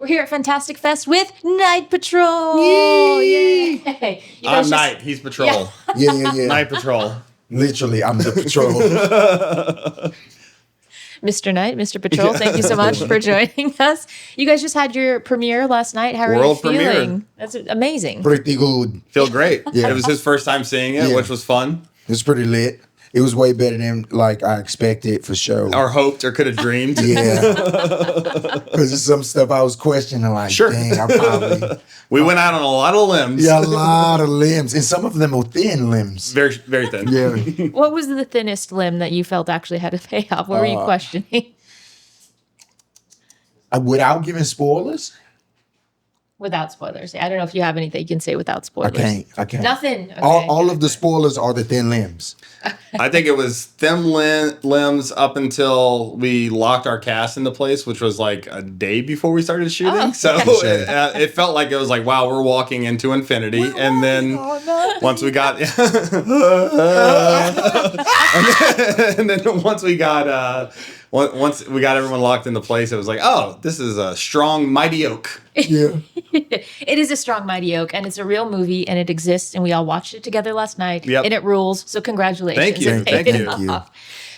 We're here at Fantastic Fest with Night Patrol. Yay! I'm Night. He's Patrol. Yeah. Night Patrol. Literally, I'm the patrol. Mr. Night, Mr. Patrol, thank you so much for joining us. You guys just had your premiere last night. How are you feeling? Premiere. That's amazing. Pretty good. Feel great. Yeah. It was his first time seeing it, which was fun. It was pretty lit. It was way better than like I expected for sure. Or hoped or could have dreamed. Yeah. Because there's some stuff I was questioning like, dang, I probably... We went out on a lot of limbs. Yeah, a lot of limbs. And some of them were thin limbs. Very, very thin. Yeah. What was the thinnest limb that you felt actually had to pay off? What were you questioning? Without giving spoilers? Without spoilers. I don't know if you have anything you can say without spoilers. I can't. Nothing. Okay. All of the spoilers are the thin limbs. I think it was thin limbs up until we locked our cast into place, which was like a day before we started shooting. Oh, so it felt like it was like, wow, we're walking into infinity. And then once we got, and then once we got everyone locked into place, it was like, oh, this is a strong, mighty oak. Yeah. It is a strong, mighty oak, and it's a real movie, and it exists, and we all watched it together last night, and it rules. So congratulations. Thank you. Thank you.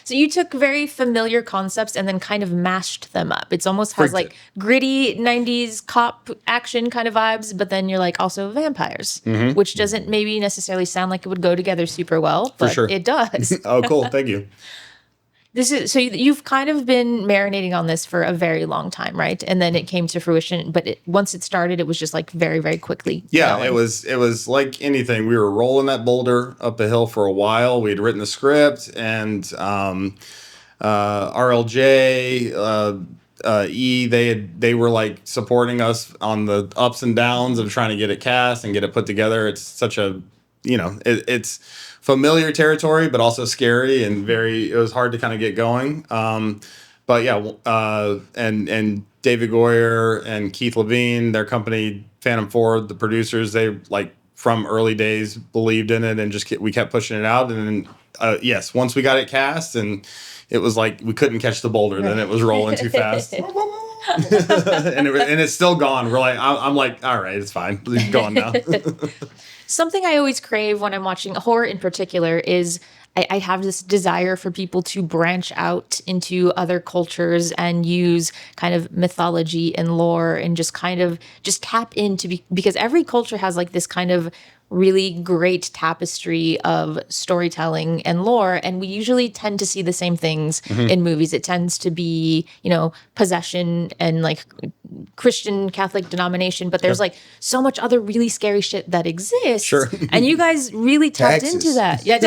So you took very familiar concepts and then kind of mashed them up. It's almost has like gritty 90s cop action kind of vibes, but then you're like also vampires, which doesn't maybe necessarily sound like it would go together super well, but it does. Oh, cool. Thank you. So you've kind of been marinating on this for a very long time, right? And then it came to fruition, but once it started, it was just like very, very quickly. Yeah, going. it was like anything. We were rolling that boulder up a hill for a while. We had written the script, and RLJ, they were like supporting us on the ups and downs of trying to get it cast and get it put together. It's such a, it's familiar territory, but also scary and it was hard to kind of get going. But yeah, and David Goyer and Keith Levine, their company, Phantom Ford, the producers, they like from early days believed in it and we kept pushing it out. And then, yes, once we got it cast and it was like, we couldn't catch the boulder, then it was rolling too fast. and it's still gone. We're like, I'm like, all right, it's fine. It's gone now. Something I always crave when I'm watching horror in particular is I have this desire for people to branch out into other cultures and use kind of mythology and lore and just kind of just tap into because every culture has like this kind of really great tapestry of storytelling and lore, and we usually tend to see the same things in movies. It tends to be, possession and like Christian Catholic denomination, but there's like so much other really scary shit that exists. Sure. And you guys really tapped into that. Yeah.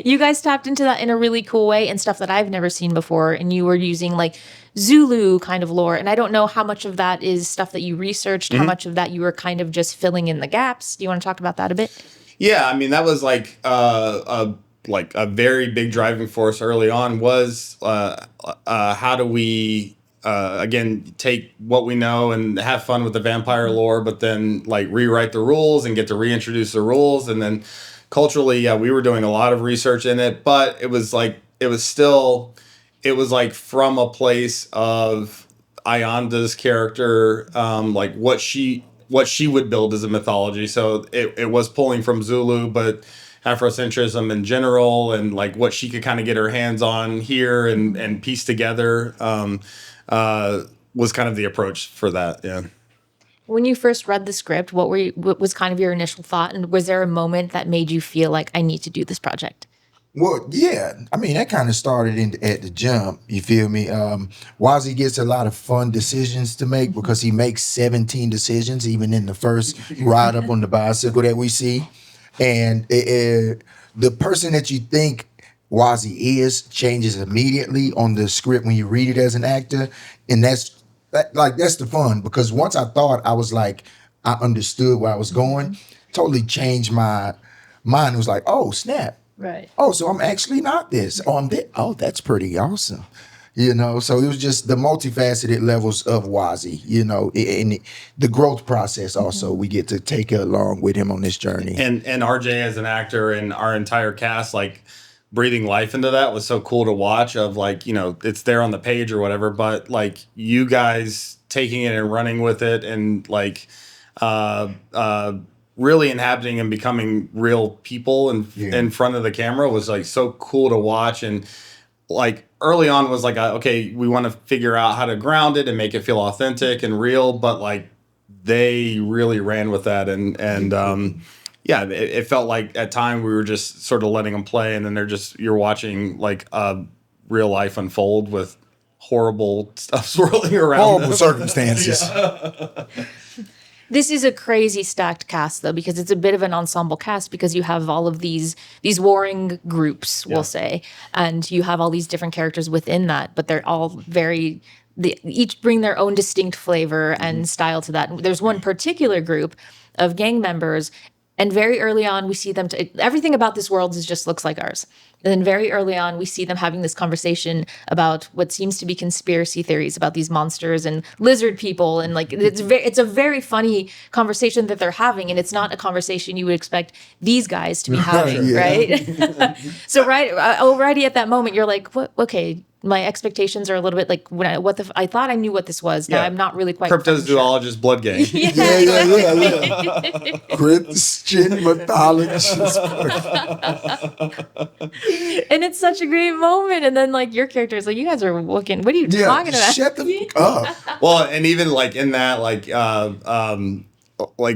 You guys tapped into that in a really cool way and stuff that I've never seen before. And you were using like Zulu kind of lore. And I don't know how much of that is stuff that you researched, how much of that you were kind of just filling in the gaps. Do you want to talk about that a bit? Yeah, I mean, that was like a very big driving force early on was how do we, again, take what we know and have fun with the vampire lore, but then like rewrite the rules and get to reintroduce the rules. And then culturally, yeah, we were doing a lot of research in it, but it was like from a place of Ayanda's character, like what she would build as a mythology. So it was pulling from Zulu, but Afrocentrism in general, and like what she could kind of get her hands on here and piece together was kind of the approach for that. Yeah. When you first read the script, what was kind of your initial thought? And was there a moment that made you feel like I need to do this project? Well, yeah. I mean, that kind of started at the jump. You feel me? Wazzy gets a lot of fun decisions to make because he makes 17 decisions, even in the first ride up on the bicycle that we see. And the person that you think Wazzy is changes immediately on the script when you read it as an actor. And that's the fun, because once I thought I was like, I understood where I was going, totally changed my mind. It was like, oh, snap. Right. Oh, so I'm actually not this. Oh, I'm this. Oh, that's pretty awesome. So it was just the multifaceted levels of Wazzy, and the growth process also we get to take along with him on this journey. And RJ as an actor and our entire cast, like breathing life into that was so cool to watch. Of like, you know, it's there on the page or whatever, but like you guys taking it and running with it, and like really inhabiting and becoming real people in front of the camera was like so cool to watch. And like early on was like, okay, we want to figure out how to ground it and make it feel authentic and real, but like they really ran with that. And yeah, it felt like at time we were just sort of letting them play, and then you're watching like real life unfold with horrible stuff swirling around. Horrible circumstances. This is a crazy stacked cast, though, because it's a bit of an ensemble cast, because you have all of these warring groups, we'll say, and you have all these different characters within that, but they're all they each bring their own distinct flavor and style to that. And there's one particular group of gang members, and very early on we see them, everything about this world just looks like ours. And then very early on, we see them having this conversation about what seems to be conspiracy theories about these monsters and lizard people. And like, it's a very funny conversation that they're having. And it's not a conversation you would expect these guys to be having, right? So already at that moment, you're like, what? Okay, my expectations are a little bit like I thought I knew what this was. Now I'm not really quite. Cryptozoologist blood gang. Yeah. Christian mythologist. And it's such a great moment. And then like your character is like, you guys are looking, what are you talking about? Shut the fuck up. Well, and even like in that, like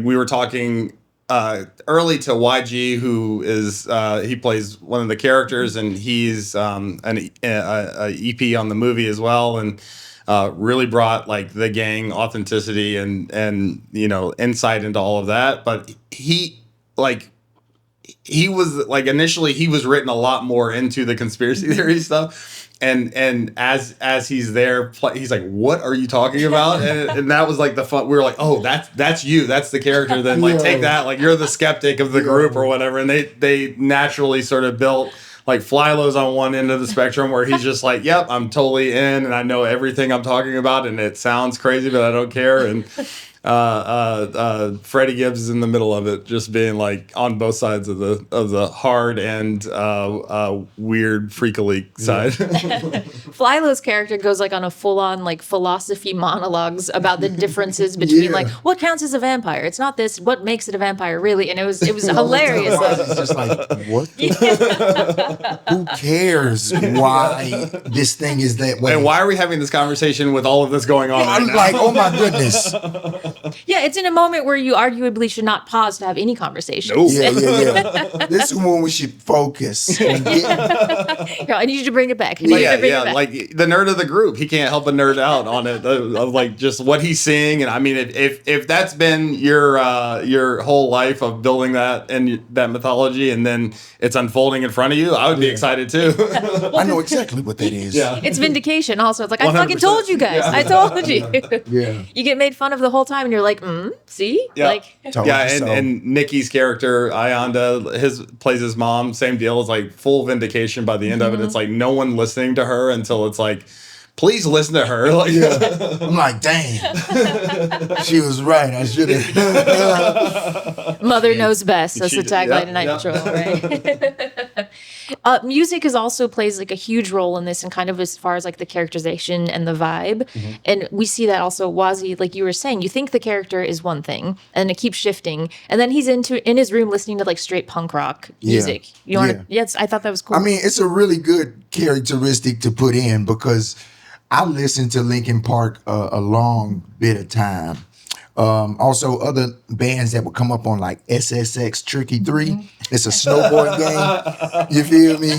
we were talking early to YG, who is he plays one of the characters, and he's an EP on the movie as well, and really brought like the gang authenticity and you know, insight into all of that. But he was like, initially he was written a lot more into the conspiracy theory stuff, and as he's there, he's like, what are you talking about? And that was like the fun. We were like, oh, that's you, that's the character. Then like take that, like you're the skeptic of the group or whatever. And they naturally sort of built like Flylo's on one end of the spectrum, where he's just like, yep, I'm totally in, and I know everything I'm talking about, and it sounds crazy, but I don't care. And Freddie Gibbs is in the middle of it, just being like on both sides of the hard and weird freakily side. Flylo's character goes like on a full-on like philosophy monologues about the differes between like what counts as a vampire. It's not this. What makes it a vampire, really? And it was hilarious. It's just like, what? Who cares why this thing is that way? And why are we having this conversation with all of this going on? I'm like, oh my goodness. Yeah, it's in a moment where you arguably should not pause to have any conversation. Nope. Yeah. This is when we should focus. I need you to bring it back. Like the nerd of the group, he can't help but nerd out on it, of like just what he's seeing. And I mean, if that's been your whole life of building that and that mythology, and then it's unfolding in front of you, I would be excited too. I know exactly what that is. Yeah. It's vindication also. It's like, 100%. I fucking 100%. told you guys. I told you. Yeah. You get made fun of the whole time, and you're like, see? Yeah. Like, And Nikki's character, Ayanda, plays his mom, same deal. It's like full vindication by the end of it. It's like no one listening to her until it's like, please listen to her. Like, I'm like, damn. She was right. I should have. Mother knows best. That's the tagline in Night Patrol, right? Music also plays like a huge role in this, and kind of as far as like the characterization and the vibe. And we see that also. Wazzy, like you were saying, you think the character is one thing, and it keeps shifting, and then he's in his room listening to like straight punk rock music. You want to? Yes, I thought that was cool. I mean, it's a really good characteristic to put in, because I listened to Linkin Park a long bit of time. Also, other bands that would come up on like SSX Tricky 3. It's a snowboard game. You feel me?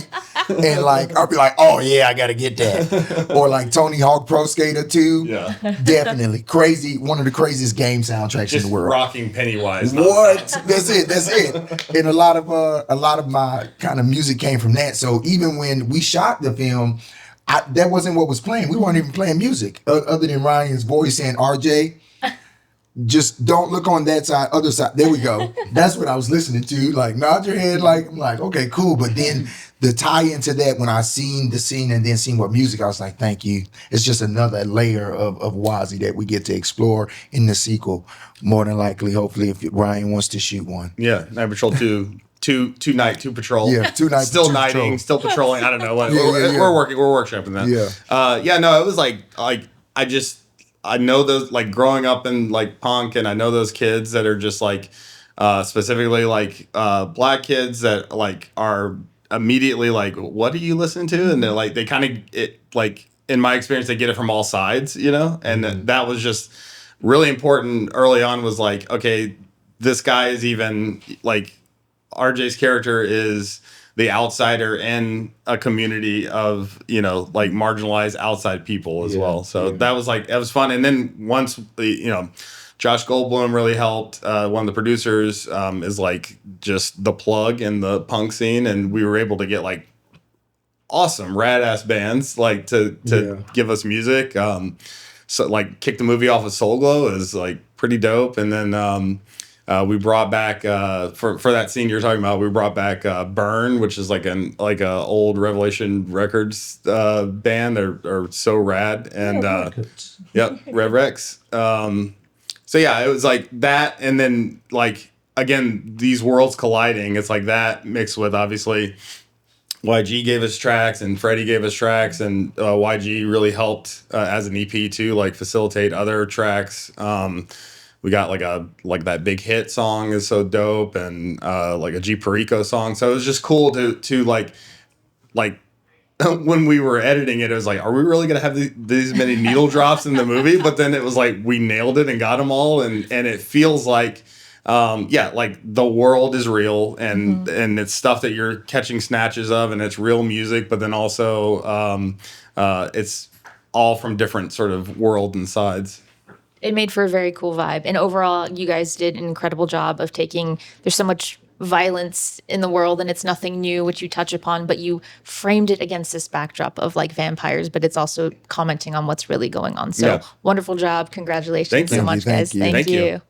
And like, I'll be like, oh yeah, I got to get that. Or like Tony Hawk Pro Skater 2. Yeah. Definitely. Crazy. One of the craziest game soundtracks in the world. Rocking Pennywise. What? That's it. And a lot of my kind of music came from that. So even when we shot the film, that wasn't what was playing. We weren't even playing music other than Ryan's voice and RJ. Just don't look on that side, other side. There we go. That's what I was listening to. Like, nod your head. Like, I'm like, okay, cool. But then the tie into that, when I seen the scene and then seen what music, I was like, thank you. It's just another layer of Wazzy that we get to explore in the sequel. More than likely, hopefully, if Ryan wants to shoot one. Yeah, Night Patrol 2 two patrol. Yeah, two night, still two nighting, patrol. still patrolling. I don't know what we're workshopping that. No, it was like I know those, like, growing up in like punk, and I know those kids that are just like specifically like black kids that like are immediately like, what are you listening to? And they're like, they kind of it like, in my experience, they get it from all sides, you know? And that was just really important early on, was like, okay, this guy is even like, RJ's character is the outsider in a community of, you know, like marginalized outside people as well. So that was like, that was fun. And then once, you know, Josh Goldblum really helped. One of the producers is like just the plug in the punk scene. And we were able to get like awesome rad ass bands like to give us music. So like Kick the Movie off of Soul Glow is like pretty dope. And then we brought back for that scene you're talking about, we brought back Burn, which is like a old Revelation Records band. They're so rad. And yep, Rev Rex. So yeah, it was like that, and then like again, these worlds colliding. It's like that mixed with obviously YG gave us tracks and Freddie gave us tracks, and YG really helped as an EP too, like facilitate other tracks. We got like that Big Hit song is so dope, and like a G Perico song. So it was just cool to like when we were editing it, it was like, are we really gonna have these many needle drops in the movie? But then it was like we nailed it and got them all, and it feels like like the world is real, and it's stuff that you're catching snatches of, and it's real music, but then also it's all from different sort of world and sides. It made for a very cool vibe. And overall, you guys did an incredible job of there's so much violence in the world and it's nothing new, which you touch upon, but you framed it against this backdrop of like vampires, but it's also commenting on what's really going on. So wonderful job. Congratulations so much, guys. Thank you.